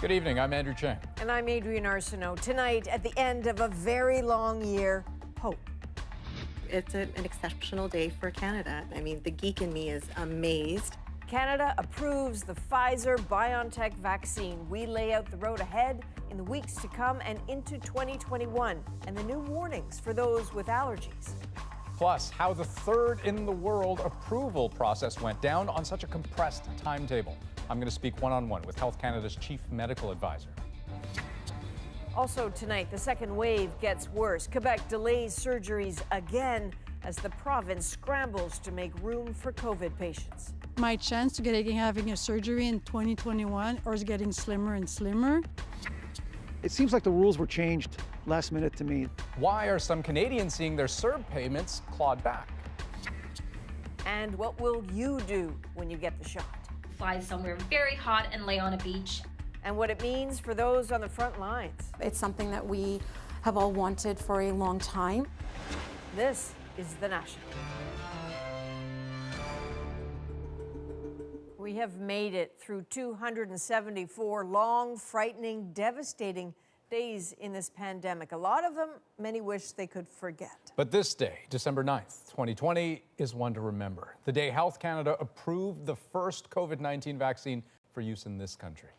Good evening, I'm Andrew Chang. And I'm Adrienne Arsenault. Tonight, at the end of a very long year, hope. It's an exceptional day for Canada. I mean, the geek in me is amazed. Canada approves the Pfizer-BioNTech vaccine. We lay out the road ahead in the weeks to come and into 2021, and the new warnings for those with allergies. Plus, how the third in the world approval process went down on such a compressed timetable. I'm going to speak one-on-one with Health Canada's Chief Medical Advisor. Also tonight, the second wave gets worse. Quebec delays surgeries again as the province scrambles to make room for COVID patients. My chance to having a surgery in 2021 is getting slimmer and slimmer. It seems like the rules were changed last minute to me. Why are some Canadians seeing their CERB payments clawed back? And what will you do when you get the shot? Fly somewhere very hot and lay on a beach. And what it means for those on the front lines. It's something that we have all wanted for a long time. This is The National. We have made it through 274 long, frightening, devastating days in this pandemic. A lot of them, many wish they could forget. But this day, December 9th, 2020, is one to remember. The day Health Canada approved the first COVID-19 vaccine for use in this country.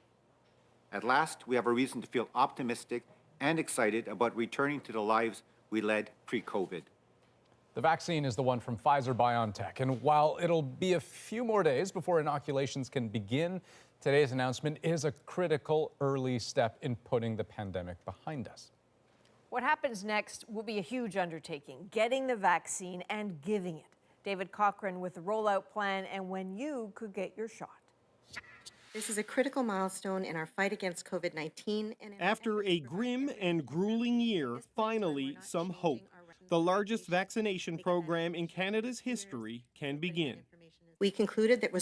At last, we have a reason to feel optimistic and excited about returning to the lives we led pre-COVID. The vaccine is the one from Pfizer-BioNTech, and while it'll be a few more days before inoculations can begin, today's announcement is a critical early step in putting the pandemic behind us. What happens next will be a huge undertaking, getting the vaccine and giving it. David Cochran with the rollout plan and when you could get your shot. This is a critical milestone in our fight against COVID-19. After a grim and grueling year, finally some hope. The largest vaccination program in Canada's history can begin. We concluded that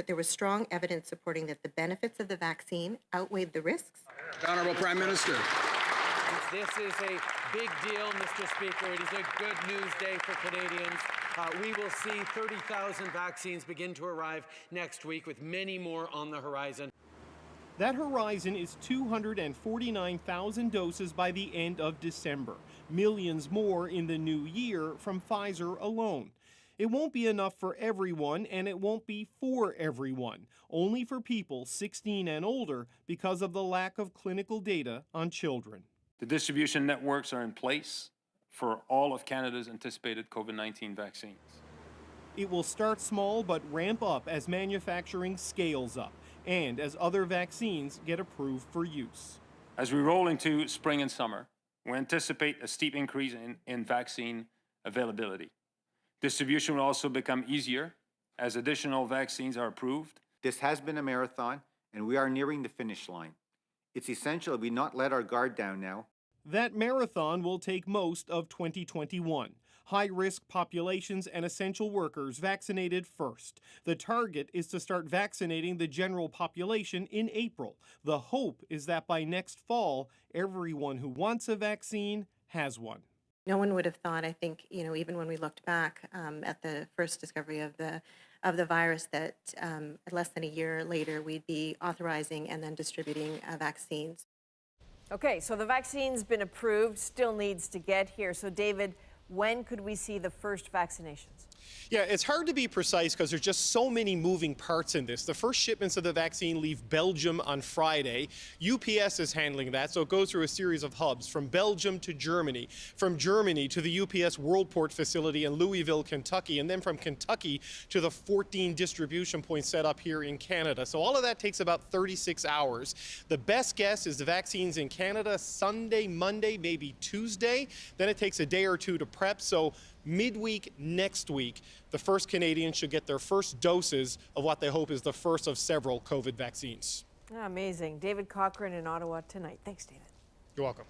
there was strong evidence supporting that the benefits of the vaccine outweighed the risks. Honorable Prime Minister. This is a big deal, Mr. Speaker. It is a good news day for Canadians. We will see 30,000 vaccines begin to arrive next week, with many more on the horizon. That horizon is 249,000 doses by the end of December. Millions more in the new year from Pfizer alone. It won't be enough for everyone, and it won't be for everyone. Only for people 16 and older because of the lack of clinical data on children. The distribution networks are in place for all of Canada's anticipated COVID-19 vaccines. It will start small but ramp up as manufacturing scales up and as other vaccines get approved for use. As we roll into spring and summer, we anticipate a steep increase in vaccine availability. Distribution will also become easier as additional vaccines are approved. This has been a marathon, and we are nearing the finish line. It's essential that we not let our guard down now. That marathon will take most of 2021. High-risk populations and essential workers vaccinated first. The target is to start vaccinating the general population in April. The hope is that by next fall, everyone who wants a vaccine has one. No one would have thought, I think, even when we looked back at the first discovery of the virus, that less than a year later we'd be authorizing and then distributing vaccines. Okay, so the vaccine's been approved, still needs to get here. So David, when could we see the first vaccinations? Yeah, it's hard to be precise because there's just so many moving parts in this. The first shipments of the vaccine leave Belgium on Friday. UPS is handling that, so it goes through a series of hubs from Belgium to Germany, from Germany to the UPS Worldport facility in Louisville, Kentucky, and then from Kentucky to the 14 distribution points set up here in Canada. So all of that takes about 36 hours. The best guess is the vaccine's in Canada Sunday, Monday, maybe Tuesday. Then it takes a day or two to prep. So midweek next week, the first Canadians should get their first doses of what they hope is the first of several COVID vaccines. Amazing. David Cochran in Ottawa tonight. Thanks, David. You're welcome.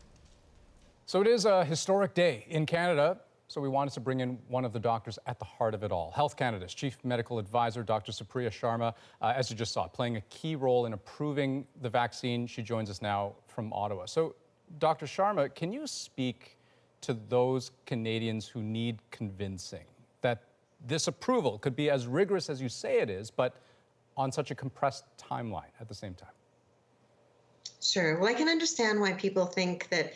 So it is a historic day in Canada, so we wanted to bring in one of the doctors at the heart of it all. Health Canada's Chief Medical Advisor, Dr. Supriya Sharma, as you just saw, playing a key role in approving the vaccine. She joins us now from Ottawa. So, Dr. Sharma, can you speak to those Canadians who need convincing that this approval could be as rigorous as you say it is, but on such a compressed timeline at the same time? Sure. Well, I can understand why people think that,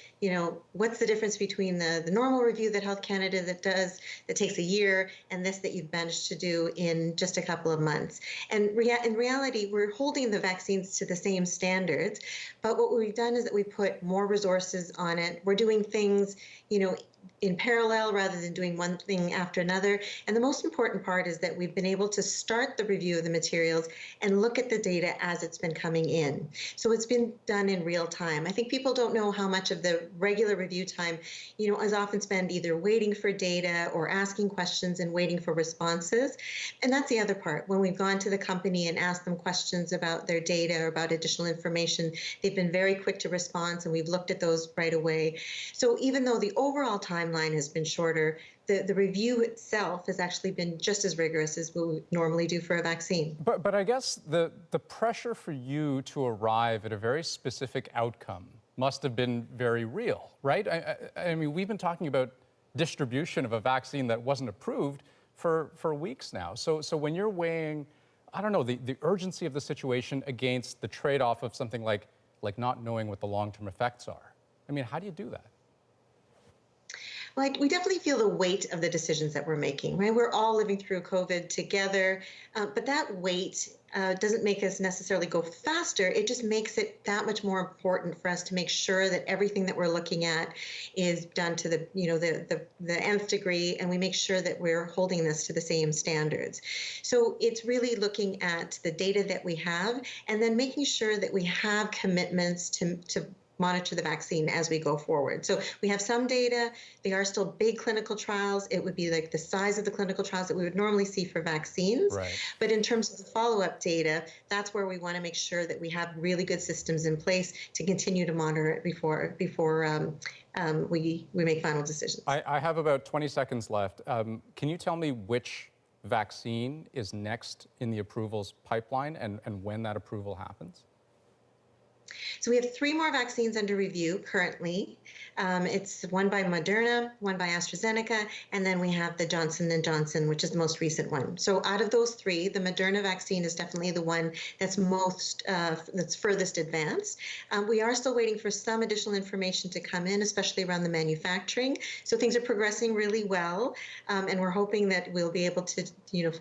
what's the difference between the normal review that Health Canada that takes a year and this that you've managed to do in just a couple of months. And in reality, we're holding the vaccines to the same standards. But what we've done is that we put more resources on it. We're doing things, in parallel rather than doing one thing after another. And the most important part is that we've been able to start the review of the materials and look at the data as it's been coming in. So it's been done in real time. I think people don't know how much of the regular review time, is often spent either waiting for data or asking questions and waiting for responses. And that's the other part. When we've gone to the company and asked them questions about their data or about additional information, they've been very quick to respond, and we've looked at those right away. So even though the overall timeline has been shorter, the review itself has actually been just as rigorous as we would normally do for a vaccine. But I guess the pressure for you to arrive at a very specific outcome must have been very real, right? I mean, we've been talking about distribution of a vaccine that wasn't approved for weeks now. So when you're weighing, I don't know, the urgency of the situation against the trade-off of something like not knowing what the long-term effects are, I mean, how do you do that? Well, we definitely feel the weight of the decisions that we're making, right? We're all living through COVID together, but that weight doesn't make us necessarily go faster. It just makes it that much more important for us to make sure that everything that we're looking at is done to the nth degree, and we make sure that we're holding this to the same standards. So it's really looking at the data that we have, and then making sure that we have commitments to monitor the vaccine as we go forward. So we have some data. They are still big clinical trials. It would be like the size of the clinical trials that we would normally see for vaccines. Right. But in terms of the follow-up data, that's where we want to make sure that we have really good systems in place to continue to monitor it before we make final decisions. I have about 20 seconds left. Can you tell me which vaccine is next in the approvals pipeline and when that approval happens? So we have 3 more vaccines under review currently. It's one by Moderna, one by AstraZeneca, and then we have the Johnson & Johnson, which is the most recent one. So out of those 3, the Moderna vaccine is definitely the one that's that's furthest advanced. We are still waiting for some additional information to come in, especially around the manufacturing. So things are progressing really well, and we're hoping that we'll be able to,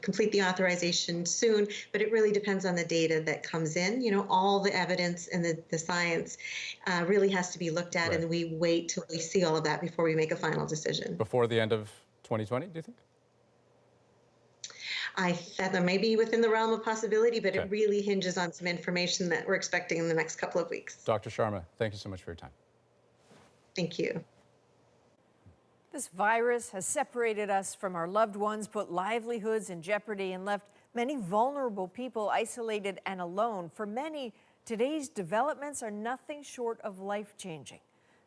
complete the authorization soon. But it really depends on the data that comes in. All the evidence and the science really has to be looked at, and we wait till we see all of that before we make a final decision. Before the end of 2020, do you think? I thought that may be within the realm of possibility, but it really hinges on some information that we're expecting in the next couple of weeks. Dr. Sharma, thank you so much for your time. Thank you. This virus has separated us from our loved ones, put livelihoods in jeopardy, and left many vulnerable people isolated and alone. For many, today's developments are nothing short of life-changing.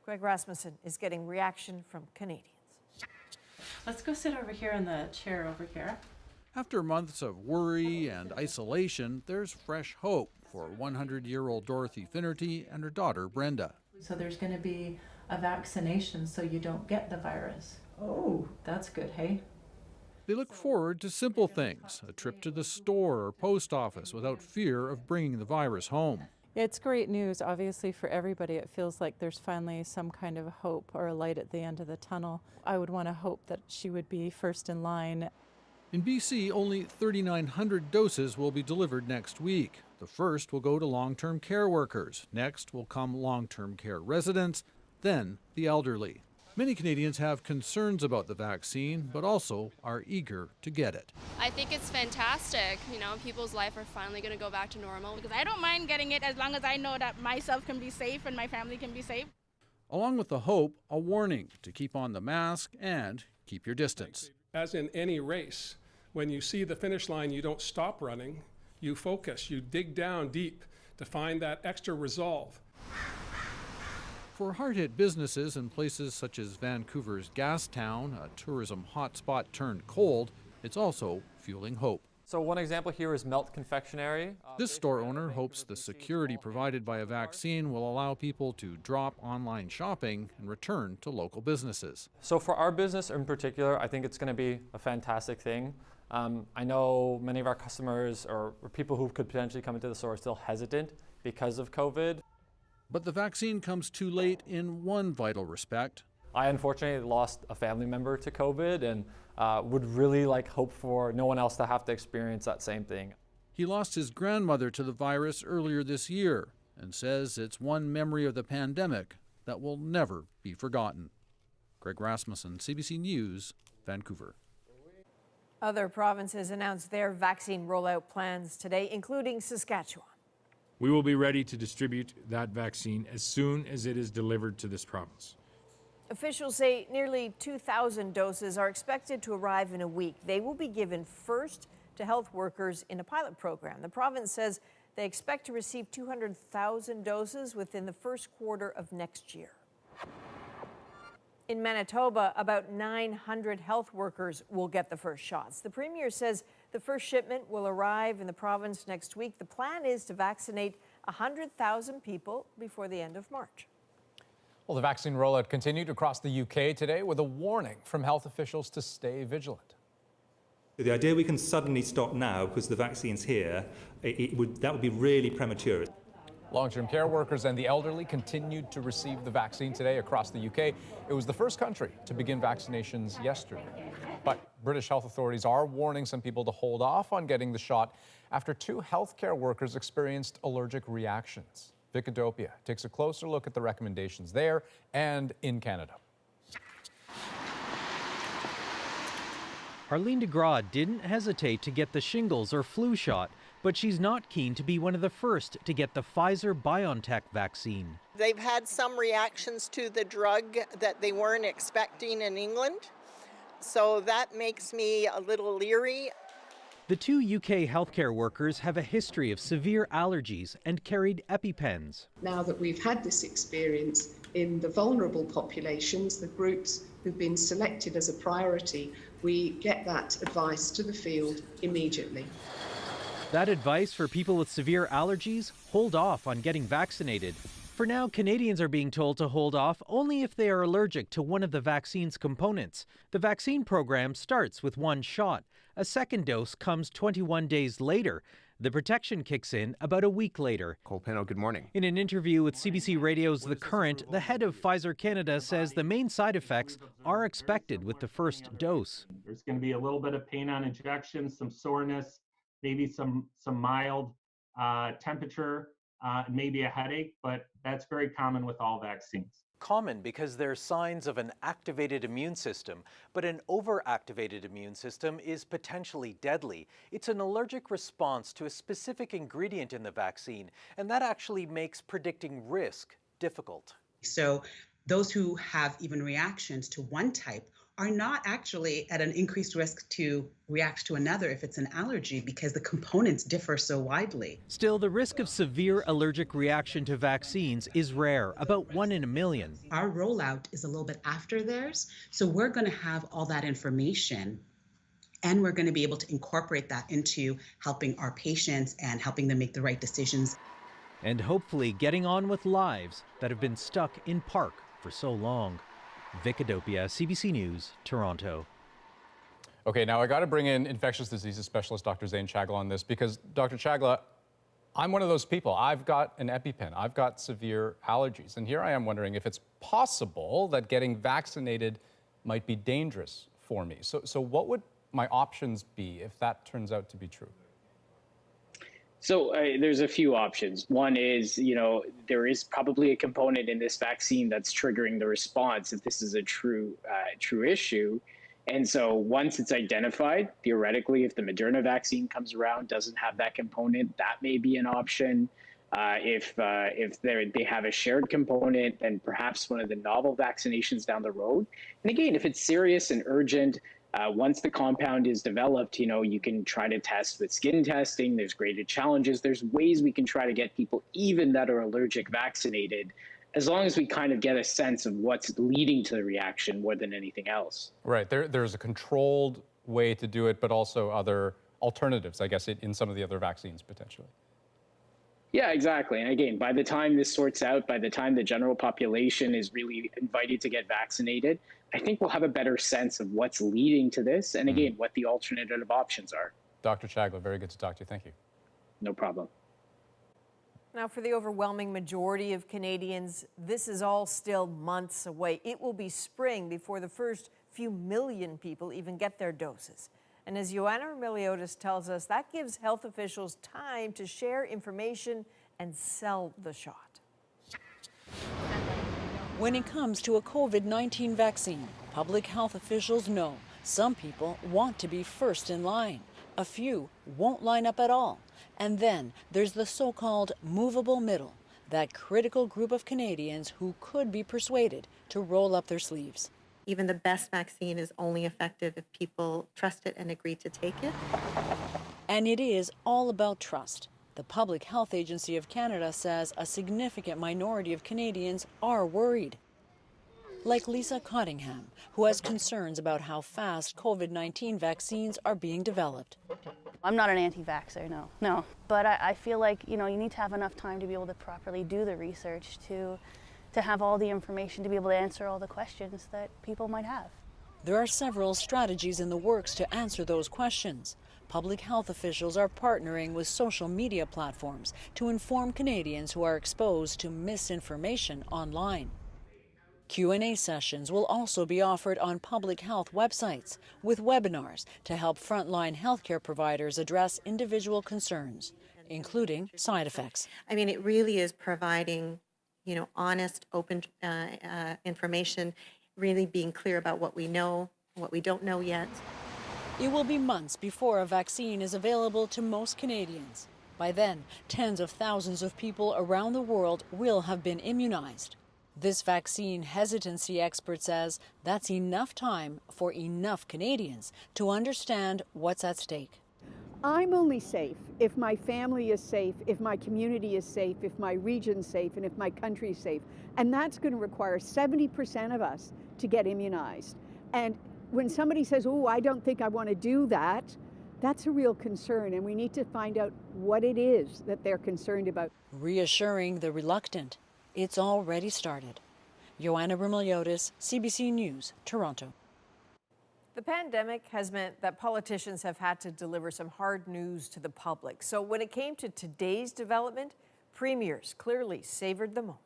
Greg Rasmussen is getting reaction from Canadians. Let's go sit over here in the chair over here. After months of worry and isolation, there's fresh hope for 100-year-old Dorothy Finnerty and her daughter Brenda. So there's going to be a vaccination so you don't get the virus. Oh, that's good, hey? They look forward to simple things, a trip to the store or post office without fear of bringing the virus home. It's great news, obviously, for everybody. It feels like there's finally some kind of hope or a light at the end of the tunnel. I would want to hope that she would be first in line. In BC, only 3,900 doses will be delivered next week. The first will go to long-term care workers. Next will come long-term care residents, then the elderly. Many Canadians have concerns about the vaccine, but also are eager to get it. I think it's fantastic. People's life are finally going to go back to normal. Because I don't mind getting it as long as I know that myself can be safe and my family can be safe. Along with the hope, a warning to keep on the mask and keep your distance. As in any race, when you see the finish line, you don't stop running. You focus, you dig down deep to find that extra resolve. For hard-hit businesses in places such as Vancouver's Gastown, a tourism hotspot turned cold, it's also fueling hope. So one example here is Melt Confectionery. This store owner hopes the security provided by a vaccine will allow people to drop online shopping and return to local businesses. So for our business in particular, I think it's going to be a fantastic thing. I know many of our customers or people who could potentially come into the store are still hesitant because of COVID. But the vaccine comes too late in one vital respect. I unfortunately lost a family member to COVID and would really hope for no one else to have to experience that same thing. He lost his grandmother to the virus earlier this year and says it's one memory of the pandemic that will never be forgotten. Greg Rasmussen, CBC News, Vancouver. Other provinces announced their vaccine rollout plans today, including Saskatchewan. We will be ready to distribute that vaccine as soon as it is delivered to this province. Officials say nearly 2,000 doses are expected to arrive in a week. They will be given first to health workers in a pilot program. The province says they expect to receive 200,000 doses within the first quarter of next year. In Manitoba, about 900 health workers will get the first shots. The Premier says the first shipment will arrive in the province next week. The plan is to vaccinate 100,000 people before the end of March. Well, the vaccine rollout continued across the UK today with a warning from health officials to stay vigilant. The idea we can suddenly stop now because the vaccine's here, that would be really premature. Long-term care workers and the elderly continued to receive the vaccine today across the UK. It was the first country to begin vaccinations yesterday. But British health authorities are warning some people to hold off on getting the shot after 2 healthcare workers experienced allergic reactions. Vicadopia takes a closer look at the recommendations there and in Canada. Arlene DeGraw didn't hesitate to get the shingles or flu shot, but she's not keen to be one of the first to get the Pfizer-BioNTech vaccine. They've had some reactions to the drug that they weren't expecting in England, so that makes me a little leery. The 2 UK healthcare workers have a history of severe allergies and carried EpiPens. Now that we've had this experience in the vulnerable populations, the groups who've been selected as a priority, we get that advice to the field immediately. That advice for people with severe allergies? Hold off on getting vaccinated. For now, Canadians are being told to hold off only if they are allergic to one of the vaccine's components. The vaccine program starts with 1 shot. A second dose comes 21 days later. The protection kicks in about a week later. Cole Pino, good morning. In an interview with CBC Radio's The Current, the head of Pfizer Canada says the main side effects are expected with the first dose. There's going to be a little bit of pain on injection, some soreness, maybe some mild temperature, maybe a headache, but that's very common with all vaccines. Common because they're signs of an activated immune system, but an overactivated immune system is potentially deadly. It's an allergic response to a specific ingredient in the vaccine, and that actually makes predicting risk difficult. So those who have even reactions to one type are not actually at an increased risk to react to another if it's an allergy because the components differ so widely. Still, the risk of severe allergic reaction to vaccines is rare, about 1 in a million. Our rollout is a little bit after theirs, so we're going to have all that information and we're going to be able to incorporate that into helping our patients and helping them make the right decisions. And hopefully getting on with lives that have been stuck in park for so long. Vicadopia, CBC News, Toronto. Okay, now I got to bring in infectious diseases specialist Dr. Zane Chagla on this because, Dr. Chagla, I'm one of those people. I've got an EpiPen. I've got severe allergies. And here I am wondering if it's possible that getting vaccinated might be dangerous for me. So what would my options be if that turns out to be true? So there's a few options. One is, there is probably a component in this vaccine that's triggering the response if this is a true issue. And so once it's identified, theoretically, if the Moderna vaccine comes around, doesn't have that component, that may be an option. If they have a shared component, then perhaps one of the novel vaccinations down the road. And again, if it's serious and urgent, once the compound is developed, you can try to test with skin testing. There's graded challenges. There's ways we can try to get people, even that are allergic, vaccinated, as long as we kind of get a sense of what's leading to the reaction more than anything else. Right. There's a controlled way to do it, but also other alternatives, I guess, in some of the other vaccines potentially. Yeah, exactly. And again, by the time this sorts out, by the time the general population is really invited to get vaccinated, I think we'll have a better sense of what's leading to this and, again, what the alternative options are. Dr. Chagla, very good to talk to you. Thank you. No problem. Now, for the overwhelming majority of Canadians, this is all still months away. It will be spring before the first few million people even get their doses. And as Joanna Remiliotis tells us, that gives health officials time to share information and sell the shot. When it comes to a COVID-19 vaccine, public health officials know some people want to be first in line. A few won't line up at all. And then there's the so-called movable middle, that critical group of Canadians who could be persuaded to roll up their sleeves. Even the best vaccine is only effective if people trust it and agree to take it. And it is all about trust. The Public Health Agency of Canada says a significant minority of Canadians are worried. Like Lisa Cottingham, who has concerns about how fast COVID-19 vaccines are being developed. I'm not an anti-vaxxer, no. But I feel like, you need to have enough time to be able to properly do the research, to have all the information, to be able to answer all the questions that people might have. There are several strategies in the works to answer those questions. Public health officials are partnering with social media platforms to inform Canadians who are exposed to misinformation online. Q&A sessions will also be offered on public health websites, with webinars to help frontline healthcare providers address individual concerns, including side effects. I mean, it really is providing, honest, open information, really being clear about what we know, what we don't know yet. It will be months before a vaccine is available to most Canadians. By then, tens of thousands of people around the world will have been immunized. This vaccine hesitancy expert says that's enough time for enough Canadians to understand what's at stake. I'm only safe if my family is safe, if my community is safe, if my region's safe, and if my country is safe. And that's going to require 70% of us to get immunized. And when somebody says, oh, I don't think I want to do that, that's a real concern. And we need to find out what it is that they're concerned about. Reassuring the reluctant. It's already started. Joanna Remiliotis, CBC News, Toronto. The pandemic has meant that politicians have had to deliver some hard news to the public. So when it came to today's development, premiers clearly savored the moment.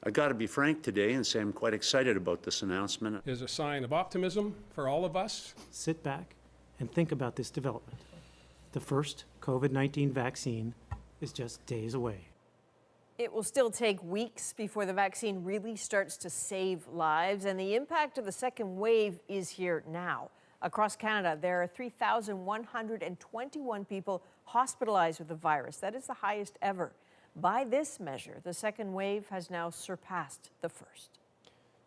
I got to be frank today and say I'm quite excited about this announcement. Is a sign of optimism for all of us. Sit back and think about this development. The first COVID-19 vaccine is just days away. It will still take weeks before the vaccine really starts to save lives, and the impact of the second wave is here now. Across Canada, there are 3,121 people hospitalized with the virus. That is the highest ever. By this measure, the second wave has now surpassed the first.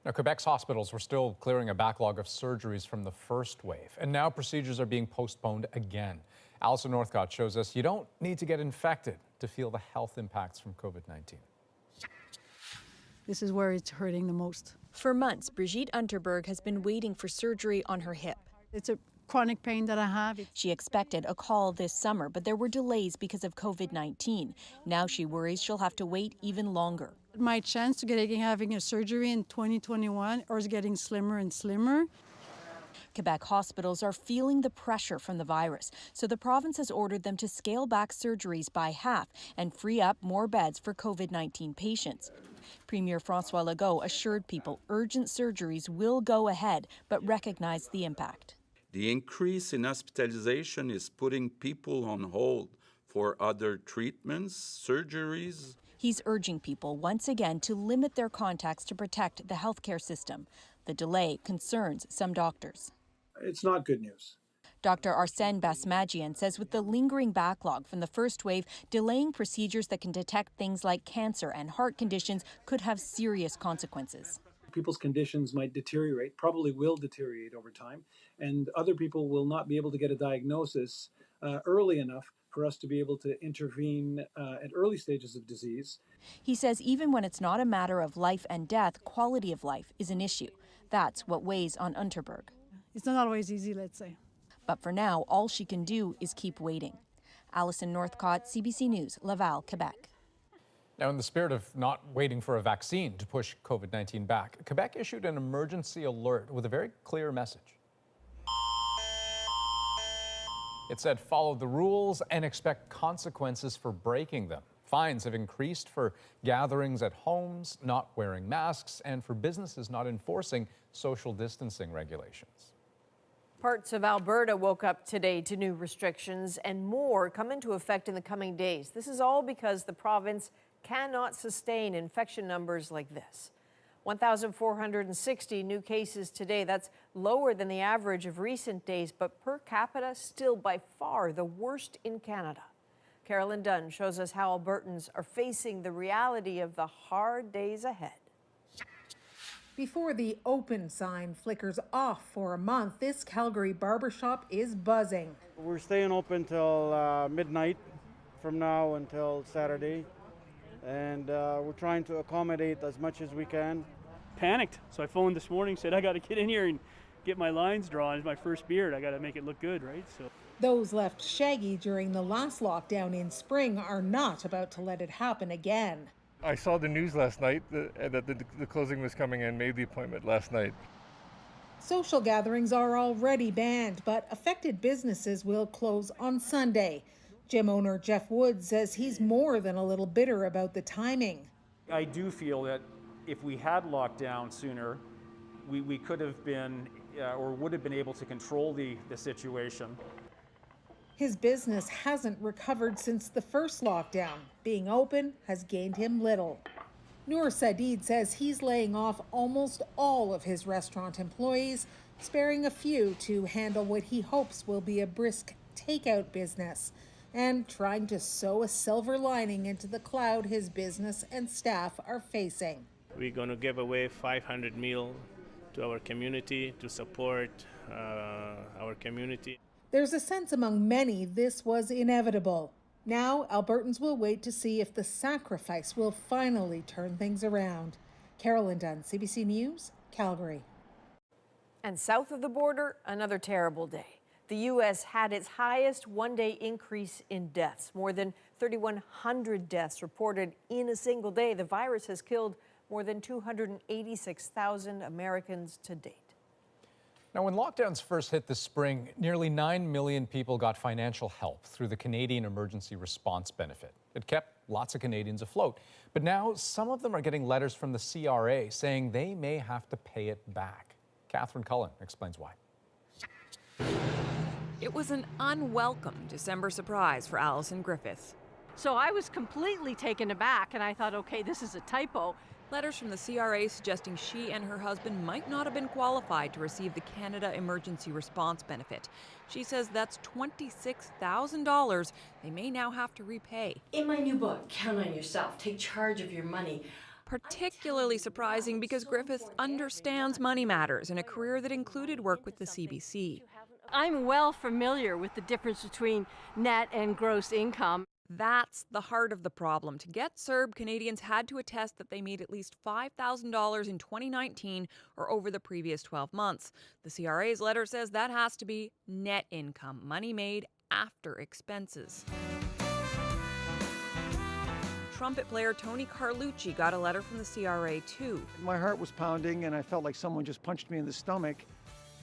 Now, Quebec's hospitals were still clearing a backlog of surgeries from the first wave, and now procedures are being postponed again. Alison Northcott shows us you don't need to get infected to feel the health impacts from COVID-19. This is where it's hurting the most. For months, Brigitte Unterberg has been waiting for surgery on her hip. It's a chronic pain that I have. She expected a call this summer, but there were delays because of COVID-19. Now she worries she'll have to wait even longer. My chance to having a surgery in 2021 is getting slimmer and slimmer. Quebec hospitals are feeling the pressure from the virus, so the province has ordered them to scale back surgeries by half and free up more beds for COVID-19 patients. Premier François Legault assured people urgent surgeries will go ahead, but recognized the impact. The increase in hospitalization is putting people on hold for other treatments, surgeries. He's urging people once again to limit their contacts to protect the healthcare system. The delay concerns some doctors. It's not good news. Dr. Arsène Basmagian says with the lingering backlog from the first wave, delaying procedures that can detect things like cancer and heart conditions could have serious consequences. People's conditions might deteriorate, probably will deteriorate over time, and other people will not be able to get a diagnosis early enough for us to be able to intervene at early stages of disease. He says even when it's not a matter of life and death, quality of life is an issue. That's what weighs on Unterberg. It's not always easy, let's say. But for now, all she can do is keep waiting. Alison Northcott, CBC News, Laval, Quebec. Now, in the spirit of not waiting for a vaccine to push COVID-19 back, Quebec issued an emergency alert with a very clear message. It said, follow the rules and expect consequences for breaking them. Fines have increased for gatherings at homes, not wearing masks, and for businesses not enforcing social distancing regulations. Parts of Alberta woke up today to new restrictions, and more come into effect in the coming days. This is all because the province cannot sustain infection numbers like this. 1,460 new cases today. That's lower than the average of recent days, but per capita, still by far the worst in Canada. Carolyn Dunn shows us how Albertans are facing the reality of the hard days ahead. Before the open sign flickers off for a month, this Calgary barbershop is buzzing. We're staying open till midnight from now until Saturday, and we're trying to accommodate as much as we can. Panicked, so I phoned this morning, said I got to get in here and get my lines drawn. It's my first beard, I got to make it look good, right? So those left shaggy during the last lockdown in spring are not about to let it happen again. I saw the news last night that the closing was coming and made the appointment last night. Social gatherings are already banned, but affected businesses will close on Sunday. Gym owner Jeff Wood says he's more than a little bitter about the timing. I do feel that if we had locked down sooner, we could have been or would have been able to control the situation. His business hasn't recovered since the first lockdown. Being open has gained him little. Noor Sadid says he's laying off almost all of his restaurant employees, sparing a few to handle what he hopes will be a brisk takeout business, and trying to sew a silver lining into the cloud his business and staff are facing. We're going to give away 500 meals to our community to support our community. There's a sense among many this was inevitable. Now, Albertans will wait to see if the sacrifice will finally turn things around. Carolyn Dunn, CBC News, Calgary. And south of the border, another terrible day. The U.S. had its highest one-day increase in deaths. More than 3,100 deaths reported in a single day. The virus has killed more than 286,000 Americans to date. Now, when lockdowns first hit this spring, nearly 9 million people got financial help through the Canadian Emergency Response Benefit. It kept lots of Canadians afloat. But now some of them are getting letters from the CRA saying they may have to pay it back. Catherine Cullen explains why. It was an unwelcome December surprise for Alison Griffith. So I was completely taken aback, and I thought, okay, this is a typo. Letters from the CRA suggesting she and her husband might not have been qualified to receive the Canada Emergency Response Benefit. She says that's $26,000 they may now have to repay. In my new book, Count on Yourself, Take Charge of Your Money. Particularly surprising because Griffith understands money matters in a career that included work with the CBC. I'm well familiar with the difference between net and gross income. That's the heart of the problem. To get CERB, Canadians had to attest that they made at least $5,000 in 2019 or over the previous 12 months. The CRA's letter says that has to be net income, money made after expenses. Trumpet player Tony Carlucci got a letter from the CRA too. My heart was pounding and I felt like someone just punched me in the stomach.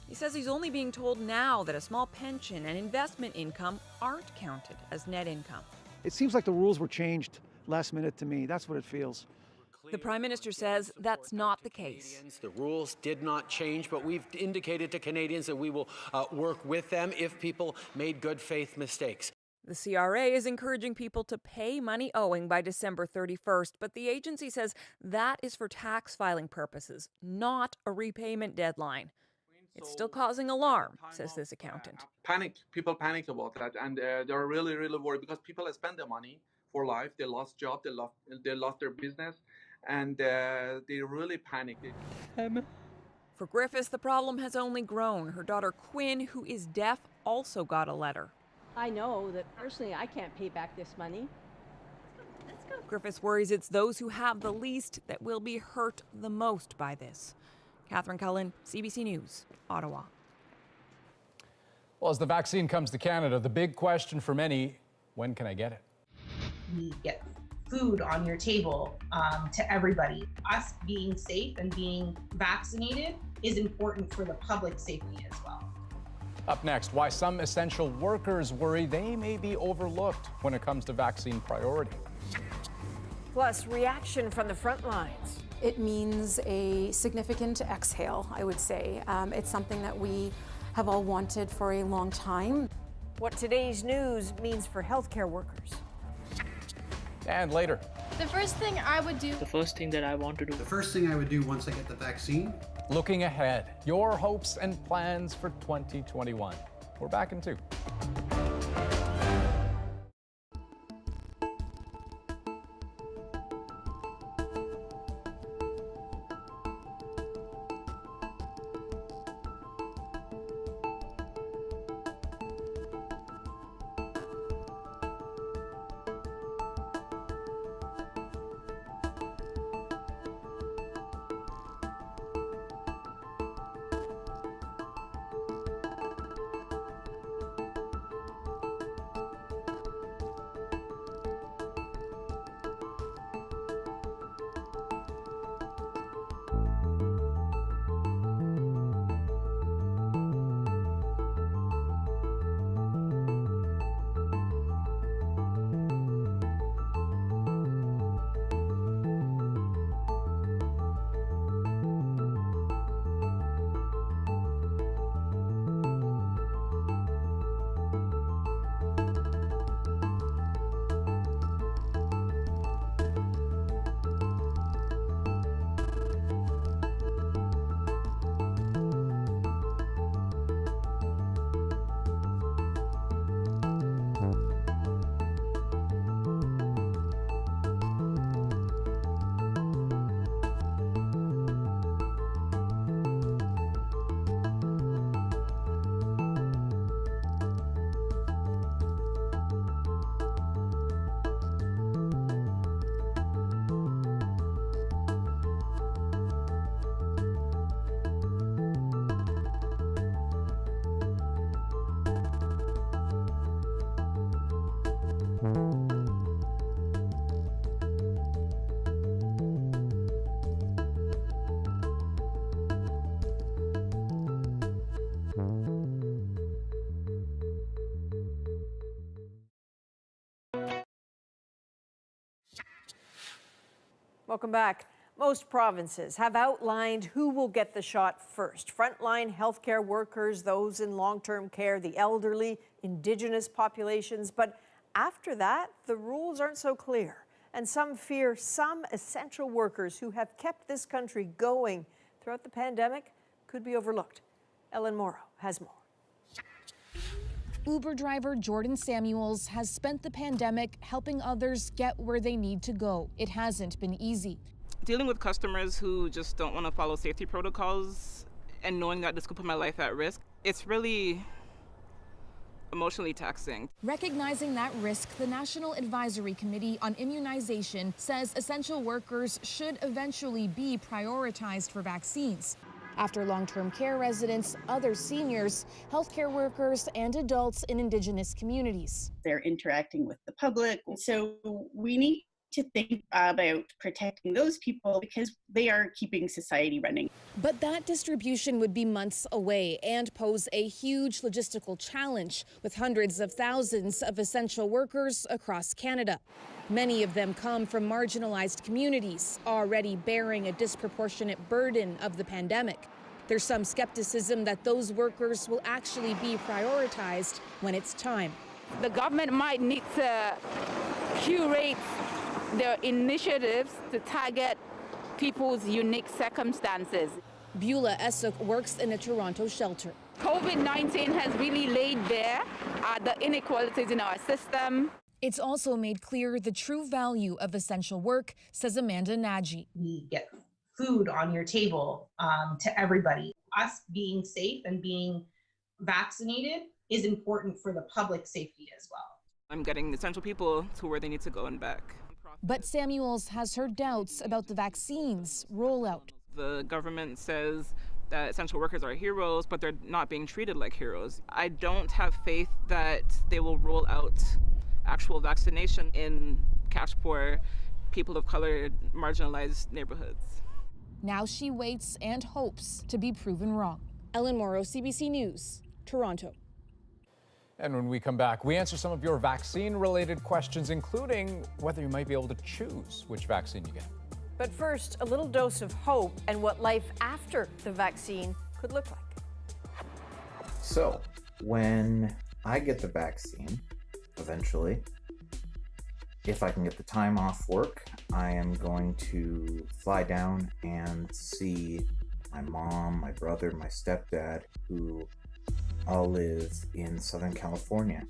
He says he's only being told now that a small pension and investment income aren't counted as net income. It seems like the rules were changed last minute to me. That's what it feels. The Prime Minister says that's not the case. The rules did not change, but we've indicated to Canadians that we will work with them if people made good faith mistakes. The CRA is encouraging people to pay money owing by December 31st, but the agency says that is for tax filing purposes, not a repayment deadline. It's still causing alarm, says this accountant. People panic about that, and they're really, really worried because people spend their money for life. They lost jobs, they lost their business, and they really panic. For Griffiths, the problem has only grown. Her daughter Quinn, who is deaf, also got a letter. I know that personally I can't pay back this money. Griffiths worries it's those who have the least that will be hurt the most by this. Catherine Cullen, CBC News, Ottawa. Well, as the vaccine comes to Canada, the big question for many, when can I get it? We get food on your table to everybody. Us being safe and being vaccinated is important for the public safety as well. Up next, why some essential workers worry they may be overlooked when it comes to vaccine priority. Plus, reaction from the front lines. It means a significant exhale, I would say. It's something that we have all wanted for a long time. What today's news means for healthcare workers. And later. The first thing I would do. The first thing that I want to do. The first thing I would do once I get the vaccine. Looking ahead, your hopes and plans for 2021. We're back in 2. Welcome back. Most provinces have outlined who will get the shot first. Frontline healthcare workers, those in long-term care, the elderly, Indigenous populations. But after that, the rules aren't so clear. And some fear some essential workers who have kept this country going throughout the pandemic could be overlooked. Ellen Morrow has more. Uber driver Jordan Samuels has spent the pandemic helping others get where they need to go. It hasn't been easy. Dealing with customers who just don't want to follow safety protocols and knowing that this could put my life at risk, it's really emotionally taxing. Recognizing that risk, the National Advisory Committee on Immunization says essential workers should eventually be prioritized for vaccines. After long-term care residents, other seniors, healthcare workers, and adults in Indigenous communities. They're interacting with the public, so we need to think about protecting those people because they are keeping society running. But that distribution would be months away and pose a huge logistical challenge with hundreds of thousands of essential workers across Canada. Many of them come from marginalized communities, already bearing a disproportionate burden of the pandemic. There's some skepticism that those workers will actually be prioritized when it's time. The government might need to curate their initiatives to target people's unique circumstances. Beulah Esuk works in a Toronto shelter. COVID-19 has really laid bare the inequalities in our system. It's also made clear the true value of essential work, says Amanda Nagy. We get food on your table to everybody. Us being safe and being vaccinated is important for the public safety as well. I'm getting essential people to where they need to go and back. But Samuels has her doubts about the vaccine's rollout. The government says that essential workers are heroes, but they're not being treated like heroes. I don't have faith that they will roll out actual vaccination in cash-poor, people of color, marginalized neighborhoods. Now she waits and hopes to be proven wrong. Ellen Morrow, CBC News, Toronto. And when we come back, we answer some of your vaccine-related questions, including whether you might be able to choose which vaccine you get. But first, a little dose of hope and what life after the vaccine could look like. So, when I get the vaccine, eventually, if I can get the time off work, I am going to fly down and see my mom, my brother, my stepdad, who all live in Southern California.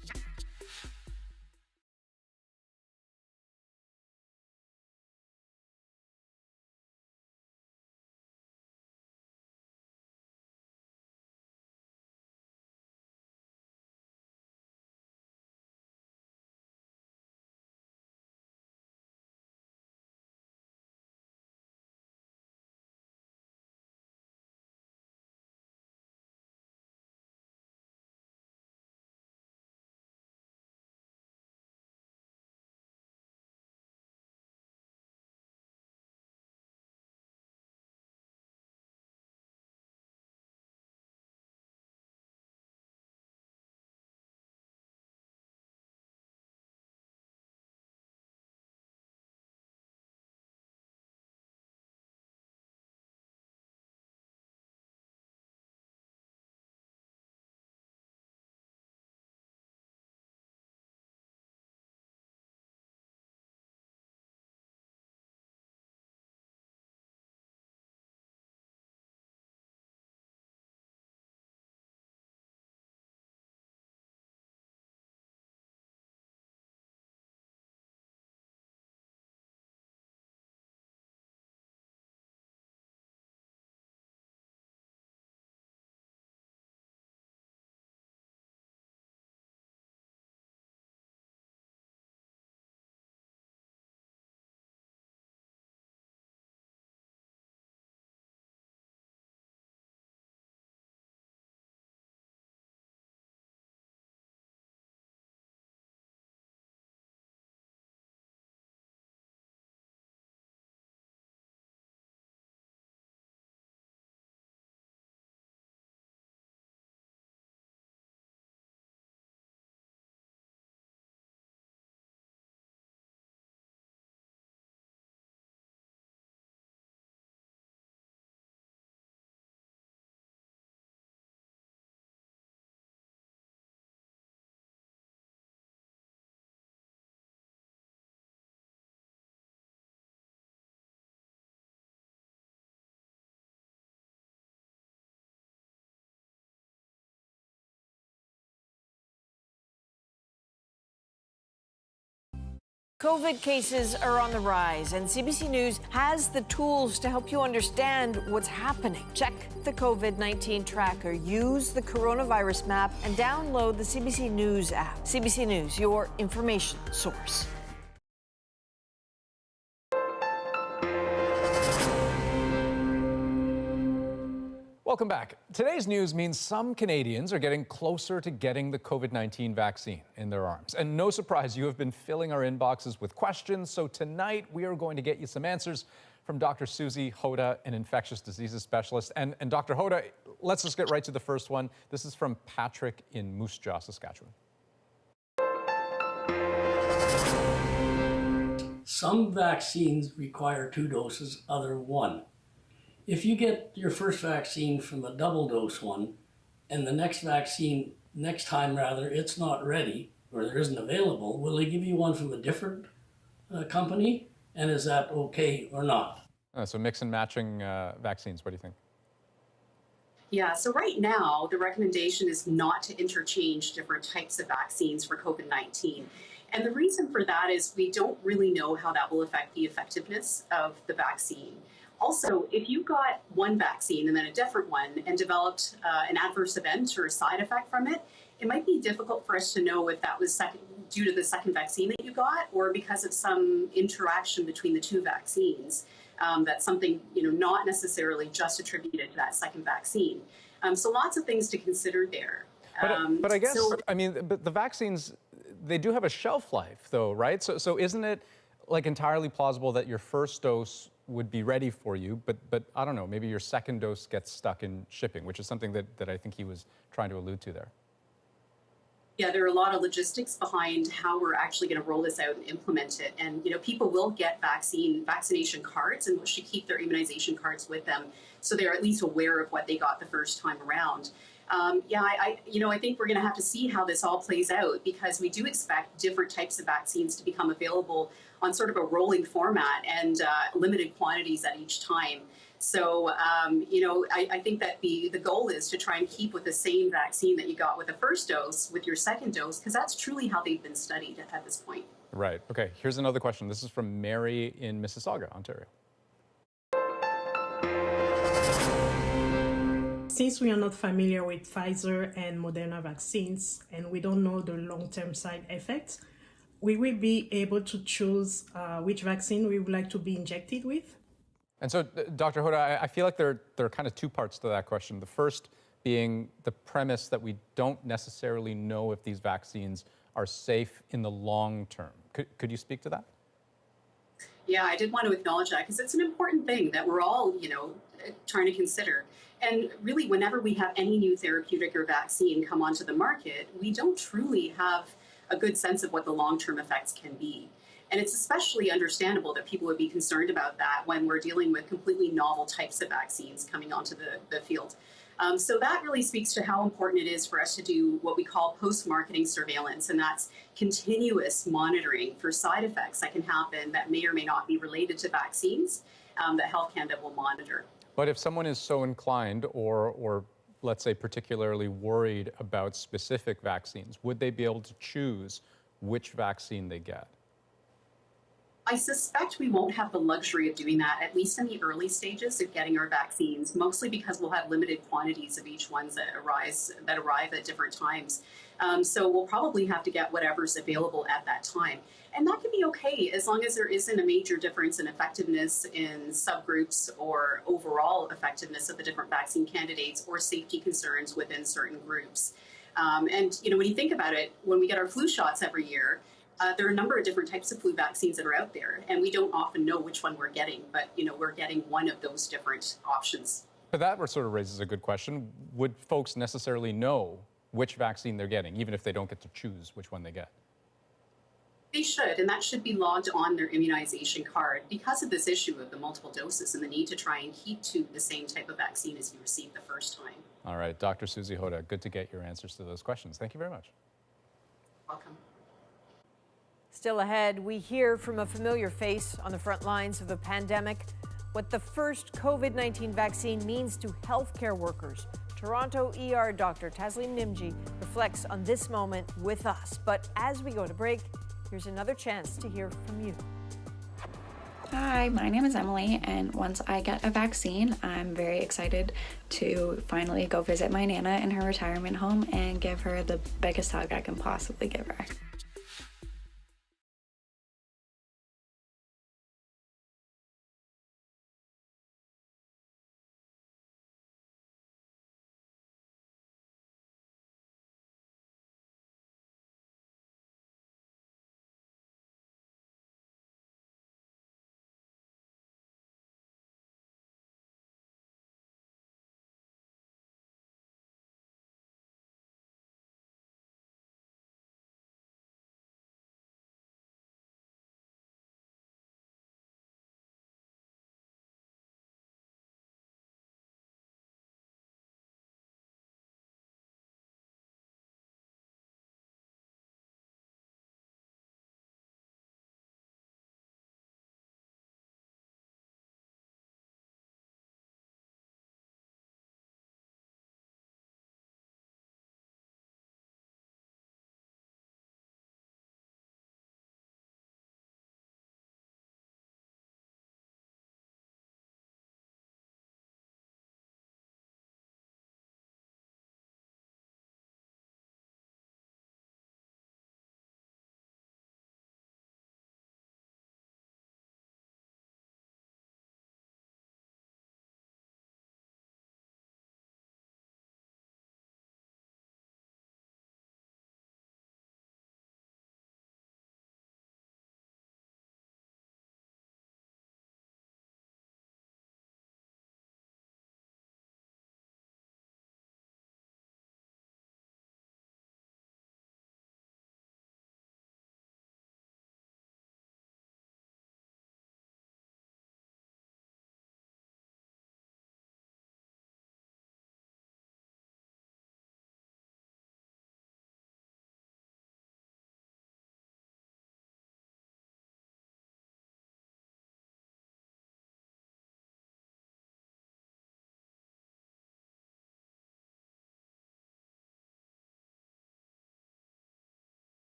COVID cases are on the rise, and CBC News has the tools to help you understand what's happening. Check the COVID-19 tracker, use the coronavirus map, and download the CBC News app. CBC News, your information source. Welcome back. Today's news means some Canadians are getting closer to getting the COVID-19 vaccine in their arms. And no surprise, you have been filling our inboxes with questions. So tonight, we are going to get you some answers from Dr. Susie Hoda, an infectious diseases specialist. And Dr. Hoda, let's just get right to the first one. This is from Patrick in Moose Jaw, Saskatchewan. Some vaccines require 2 doses, other 1. If you get your first vaccine from a double dose one, and the next time it's not ready or there isn't available, will they give you one from a different company? And is that okay or not? So mix and matching vaccines, what do you think? Yeah, so right now, the recommendation is not to interchange different types of vaccines for COVID-19. And the reason for that is we don't really know how that will affect the effectiveness of the vaccine. Also, if you got one vaccine and then a different one and developed an adverse event or a side effect from it, it might be difficult for us to know if that was due to the second vaccine that you got or because of some interaction between the 2 vaccines. That's something not necessarily just attributed to that second vaccine. So lots of things to consider there. But I guess, but the vaccines, they do have a shelf life though, right? So isn't it like entirely plausible that your first dose would be ready for you, but I don't know, maybe your second dose gets stuck in shipping, which is something that I think he was trying to allude to there. Yeah, there are a lot of logistics behind how we're actually going to roll this out and implement it. And people will get vaccination cards and should keep their immunization cards with them, so they're at least aware of what they got the first time around. I think we're going to have to see how this all plays out, because we do expect different types of vaccines to become available on sort of a rolling format and limited quantities at each time. So, I think that the goal is to try and keep with the same vaccine that you got with the first dose with your second dose, because that's truly how they've been studied at this point. Right. Okay. Here's another question. This is from Mary in Mississauga, Ontario. Since we are not familiar with Pfizer and Moderna vaccines, and we don't know the long-term side effects, we will be able to choose which vaccine we would like to be injected with. And so, Dr. Hoda, I feel like there are kind of two parts to that question. The first being the premise that we don't necessarily know if these vaccines are safe in the long term. Could you speak to that? Yeah, I did want to acknowledge that, because it's an important thing that we're all, trying to consider. And really, whenever we have any new therapeutic or vaccine come onto the market, we don't truly have a good sense of what the long-term effects can be. And it's especially understandable that people would be concerned about that when we're dealing with completely novel types of vaccines coming onto the field. So that really speaks to how important it is for us to do what we call post-marketing surveillance, and that's continuous monitoring for side effects that can happen that may or may not be related to vaccines that Health Canada will monitor. But if someone is so inclined or let's say particularly worried about specific vaccines, would they be able to choose which vaccine they get? I suspect we won't have the luxury of doing that, at least in the early stages of getting our vaccines, mostly because we'll have limited quantities of each ones that arrive at different times. So we'll probably have to get whatever's available at that time. And that can be okay, as long as there isn't a major difference in effectiveness in subgroups or overall effectiveness of the different vaccine candidates or safety concerns within certain groups. When you think about it, when we get our flu shots every year, there are a number of different types of flu vaccines that are out there, and we don't often know which one we're getting, but we're getting one of those different options. But that sort of raises a good question. Would folks necessarily know which vaccine they're getting, even if they don't get to choose which one they get? They should, and that should be logged on their immunization card, because of this issue of the multiple doses and the need to try and keep to the same type of vaccine as you received the first time. All right, Dr. Susie Hoda, good to get your answers to those questions. Thank you very much. Welcome. Still ahead, we hear from a familiar face on the front lines of the pandemic, what the first COVID-19 vaccine means to healthcare workers. Toronto ER Dr. Taslim Nimji reflects on this moment with us. But as we go to break, here's another chance to hear from you. Hi, my name is Emily, and once I get a vaccine, I'm very excited to finally go visit my Nana in her retirement home and give her the biggest hug I can possibly give her.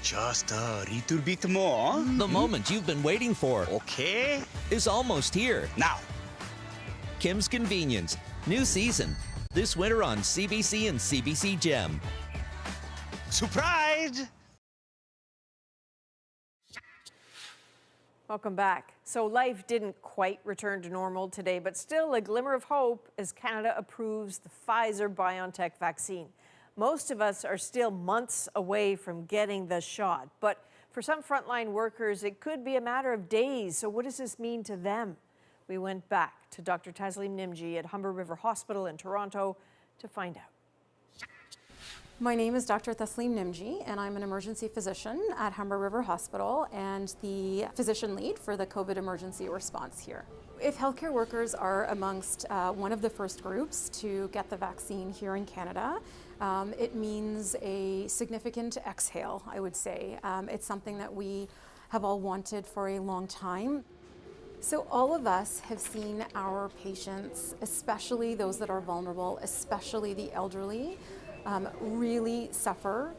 Just a little bit more. The moment you've been waiting for Okay. is almost here. Now. Kim's Convenience, new season, this winter on CBC and CBC Gem. Surprise! Welcome back. So life didn't quite return to normal today, but still a glimmer of hope as Canada approves the Pfizer-BioNTech vaccine. Most of us are still months away from getting the shot, but for some frontline workers, it could be a matter of days. So what does this mean to them? We went back to Dr. Taslim Nimji at Humber River Hospital in Toronto to find out. My name is Dr. Taslim Nimji, and I'm an emergency physician at Humber River Hospital and the physician lead for the COVID emergency response here. If healthcare workers are amongst one of the first groups to get the vaccine here in Canada, it means a significant exhale, I would say. It's something that we have all wanted for a long time. So all of us have seen our patients, especially those that are vulnerable, especially the elderly, really suffer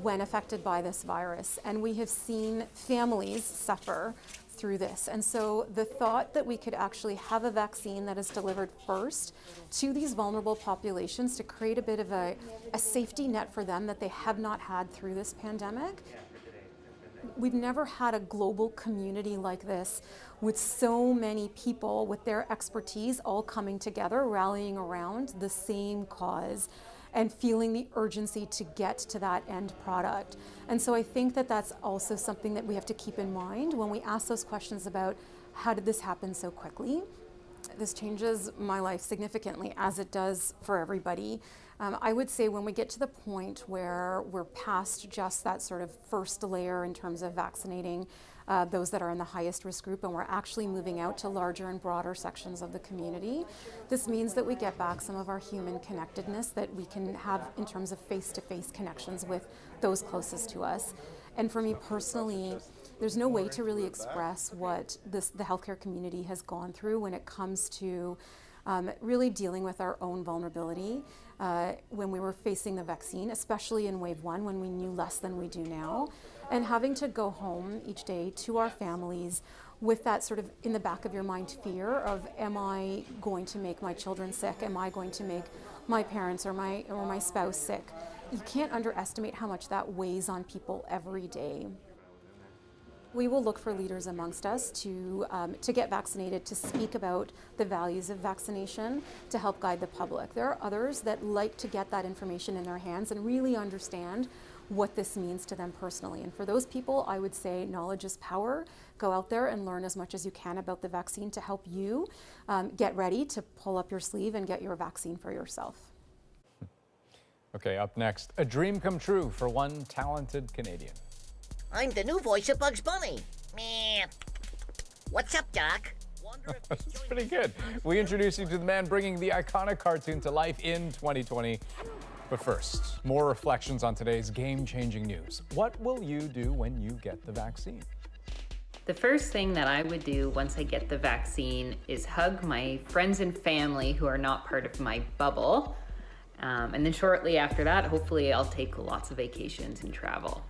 when affected by this virus. And we have seen families suffer through this. And so the thought that we could actually have a vaccine that is delivered first to these vulnerable populations to create a bit of a safety net for them that they have not had through this pandemic. We've never had a global community like this with so many people with their expertise all coming together, rallying around the same cause and feeling the urgency to get to that end product. And so I think that that's also something that we have to keep in mind when we ask those questions about how did this happen so quickly? This changes my life significantly, as it does for everybody. I would say when we get to the point where we're past just that sort of first layer in terms of vaccinating those that are in the highest risk group, and we're actually moving out to larger and broader sections of the community, this means that we get back some of our human connectedness that we can have in terms of face-to-face connections with those closest to us. And for me personally, there's no way to really express what the healthcare community has gone through when it comes to really dealing with our own vulnerability when we were facing the vaccine, especially in wave one when we knew less than we do now, and having to go home each day to our families with that sort of in the back of your mind fear of, am I going to make my children sick? Am I going to make my parents or my spouse sick? You can't underestimate how much that weighs on people every day. We will look for leaders amongst us to get vaccinated, to speak about the values of vaccination, to help guide the public. There are others that like to get that information in their hands and really understand what this means to them personally. And for those people, I would say knowledge is power. Go out there and learn as much as you can about the vaccine to help you get ready to pull up your sleeve and get your vaccine for yourself. Okay, up next, a dream come true for one talented Canadian. I'm the new voice of Bugs Bunny. Meh. What's up, Doc? That's pretty good. We introduce you to the man bringing the iconic cartoon to life in 2020. But first, more reflections on today's game-changing news. What will you do when you get the vaccine? The first thing that I would do once I get the vaccine is hug my friends and family who are not part of my bubble. And then shortly after that, hopefully I'll take lots of vacations and travel.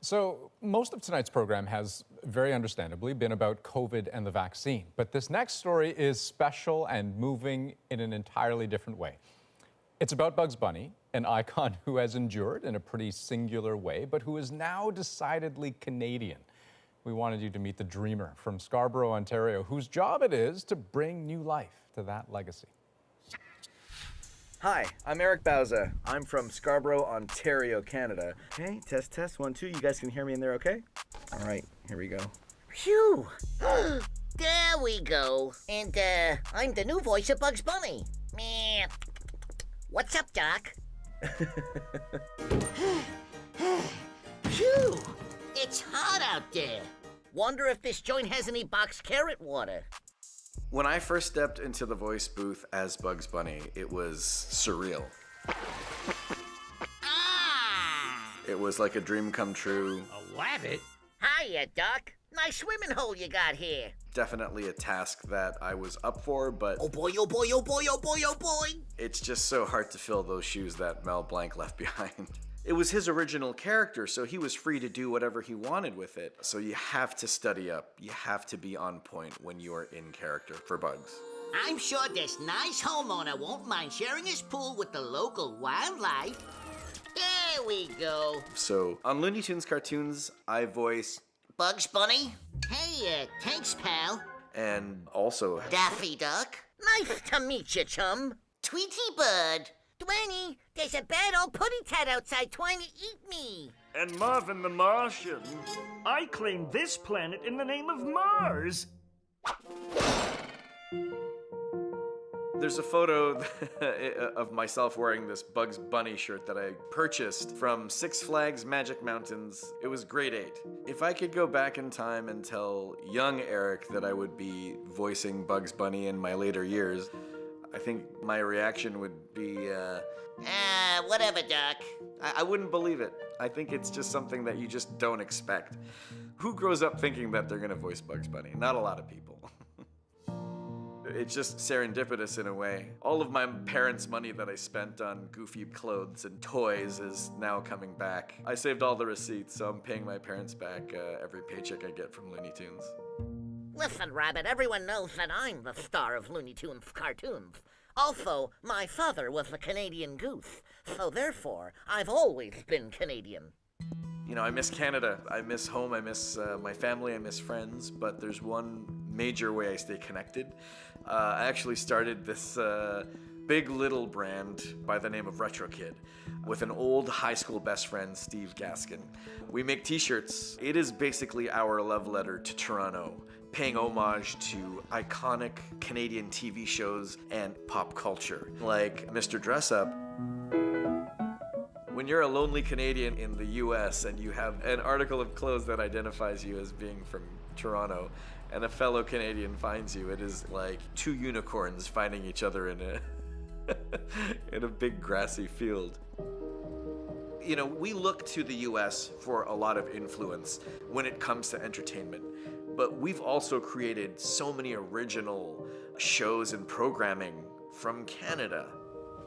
So most of tonight's program has very understandably been about COVID and the vaccine. But this next story is special and moving in an entirely different way. It's about Bugs Bunny, an icon who has endured in a pretty singular way, but who is now decidedly Canadian. We wanted you to meet the dreamer from Scarborough, Ontario, whose job it is to bring new life to that legacy. Hi, I'm Eric Bauza. I'm from Scarborough, Ontario, Canada. Okay, test, test, 1, 2. You guys can hear me in there okay? All right, here we go. Phew! There we go. And, I'm the new voice of Bugs Bunny. Meh. What's up, Doc? Phew! It's hot out there. Wonder if this joint has any boxed carrot water. When I first stepped into the voice booth as Bugs Bunny, it was surreal. It was like a dream come true. A rabbit? Hiya, Doc. Nice swimming hole you got here. Definitely a task that I was up for, but... Oh boy, oh boy, oh boy, oh boy, oh boy! It's just so hard to fill those shoes that Mel Blanc left behind. It was his original character, so he was free to do whatever he wanted with it. So you have to study up. You have to be on point when you are in character for Bugs. I'm sure this nice homeowner won't mind sharing his pool with the local wildlife. There we go. So, on Looney Tunes cartoons, I voice... Bugs Bunny? Hey, thanks, pal. And also... Daffy Duck? Nice to meet you, chum. Tweety Bird. Dwanny, there's a bad old putty tat outside trying to eat me. And Marvin the Martian. I claim this planet in the name of Mars. There's a photo of myself wearing this Bugs Bunny shirt that I purchased from Six Flags Magic Mountains. It was grade 8. If I could go back in time and tell young Eric that I would be voicing Bugs Bunny in my later years, I think my reaction would be, whatever, Doc. I wouldn't believe it. I think it's just something that you just don't expect. Who grows up thinking that they're gonna voice Bugs Bunny? Not a lot of people. It's just serendipitous in a way. All of my parents' money that I spent on goofy clothes and toys is now coming back. I saved all the receipts, so I'm paying my parents back every paycheck I get from Looney Tunes. Listen, Rabbit, everyone knows that I'm the star of Looney Tunes cartoons. Also, my father was a Canadian goose, so therefore, I've always been Canadian. You know, I miss Canada. I miss home. I miss my family. I miss friends. But there's one major way I stay connected. I actually started this big little brand by the name of Retro Kid with an old high school best friend, Steve Gaskin. We make t-shirts. It is basically our love letter to Toronto, paying homage to iconic Canadian TV shows and pop culture, like Mr. Dress Up. When you're a lonely Canadian in the US and you have an article of clothes that identifies you as being from Toronto, and a fellow Canadian finds you, it is like two unicorns finding each other in a big grassy field. You know, we look to the US for a lot of influence when it comes to entertainment, but we've also created so many original shows and programming from Canada.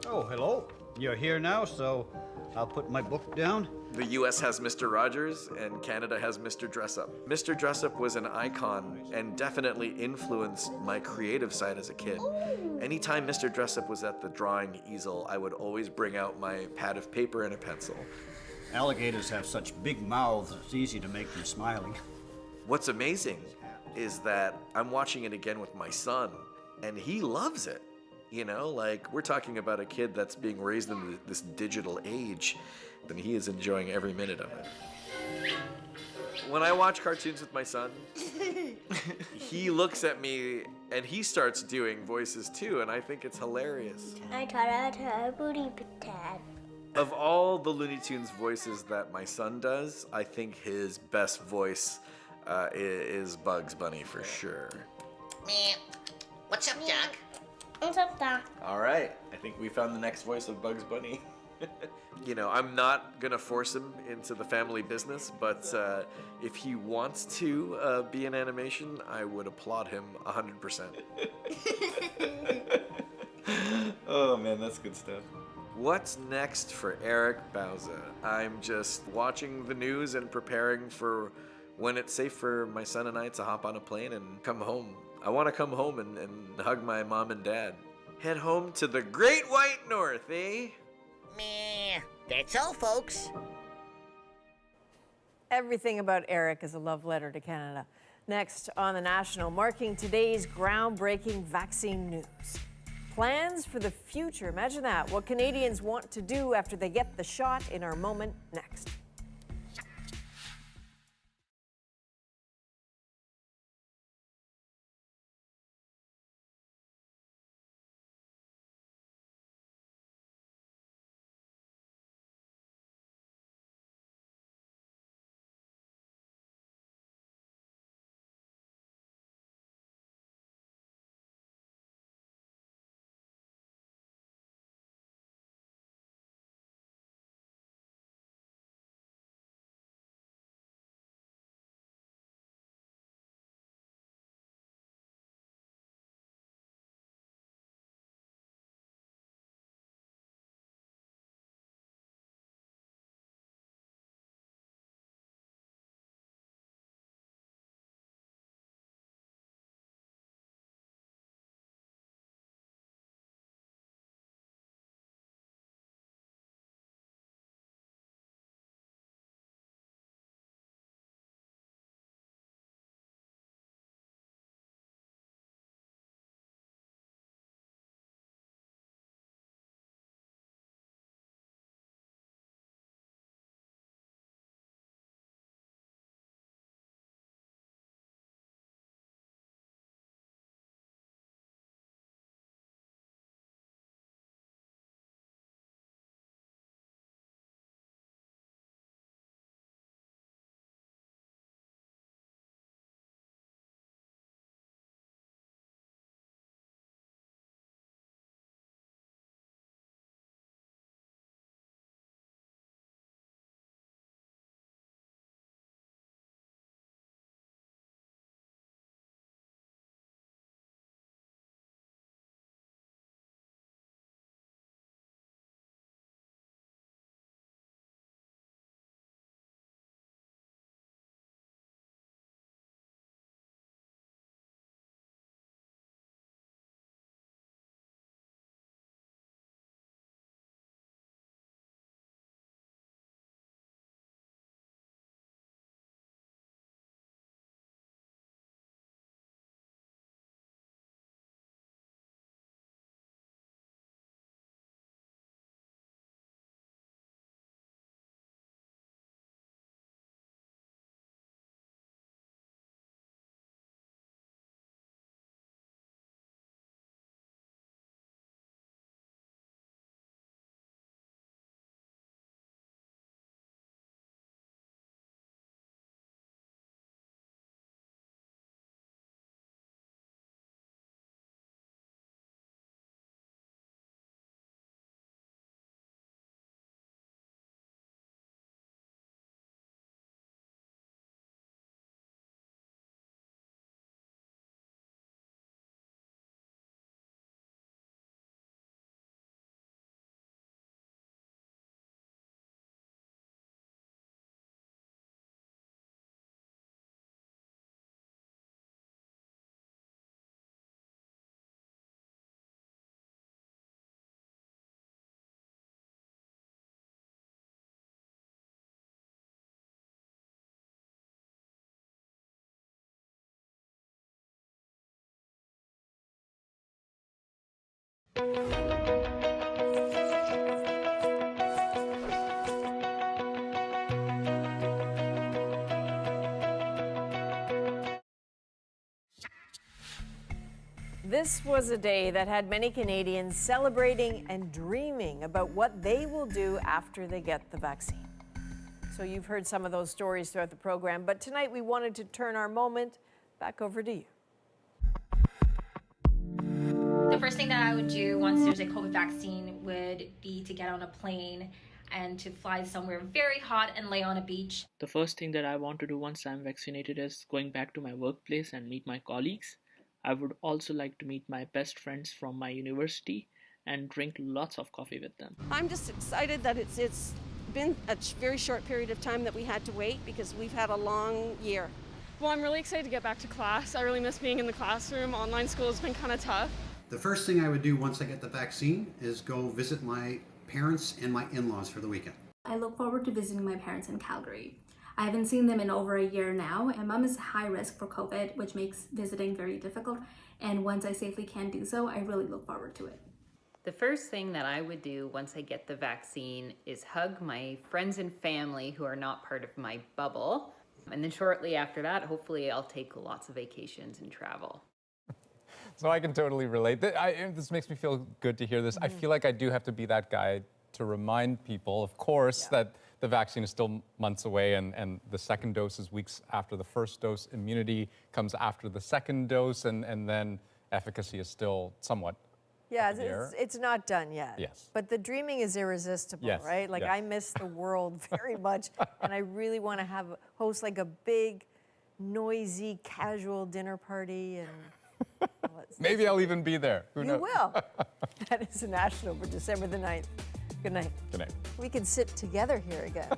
Oh, hello. You're here now, so I'll put my book down. The US has Mr. Rogers and Canada has Mr. Dress Up. Mr. Dress Up was an icon and definitely influenced my creative side as a kid. Anytime Mr. Dress Up was at the drawing easel, I would always bring out my pad of paper and a pencil. Alligators have such big mouths, it's easy to make them smiling. What's amazing is that I'm watching it again with my son, and he loves it. You know, like, we're talking about a kid that's being raised in this digital age, and he is enjoying every minute of it. When I watch cartoons with my son, he looks at me and he starts doing voices too, and I think it's hilarious. I taught out a booty patad. Of all the Looney Tunes voices that my son does, I think his best voice is Bugs Bunny for sure. Meh. What's up, Doc? What's up, Doc? All right, I think we found the next voice of Bugs Bunny. You know, I'm not gonna force him into the family business, but if he wants to be in animation, I would applaud him 100%. Oh man, that's good stuff. What's next for Eric Bauza? I'm just watching the news and preparing for when it's safe for my son and I to hop on a plane and come home. I want to come home and hug my mom and dad. Head home to the Great White North, eh? Meh. That's all, folks. Everything about Eric is a love letter to Canada. Next on The National, marking today's groundbreaking vaccine news. Plans for the future. Imagine that. What Canadians want to do after they get the shot in our moment next. This was a day that had many Canadians celebrating and dreaming about what they will do after they get the vaccine. So you've heard some of those stories throughout the program, but tonight we wanted to turn our moment back over to you. The first thing that I would do once there's a COVID vaccine would be to get on a plane and to fly somewhere very hot and lay on a beach. The first thing that I want to do once I'm vaccinated is going back to my workplace and meet my colleagues. I would also like to meet my best friends from my university and drink lots of coffee with them. I'm just excited that it's been a very short period of time that we had to wait because we've had a long year. Well, I'm really excited to get back to class. I really miss being in the classroom. Online school has been kind of tough. The first thing I would do once I get the vaccine is go visit my parents and my in-laws for the weekend. I look forward to visiting my parents in Calgary. I haven't seen them in over a year now, and Mom is high risk for COVID, which makes visiting very difficult. And once I safely can do so, I really look forward to it. The first thing that I would do once I get the vaccine is hug my friends and family who are not part of my bubble. And then shortly after that, hopefully I'll take lots of vacations and travel. So I can totally relate. This makes me feel good to hear this. I feel like I do have to be that guy to remind people, of course, that the vaccine is still months away and the second dose is weeks after the first dose. Immunity comes after the second dose, and then efficacy is still somewhat Yeah, it's not done yet. Yes. But the dreaming is irresistible, Yes, right? Like yes. I miss the world very much, and I really want to host like a big, noisy, casual dinner party, and maybe I'll even be there. Who knows? you will. That is the national for December the 9th. Good night. Good night. We can sit together here again.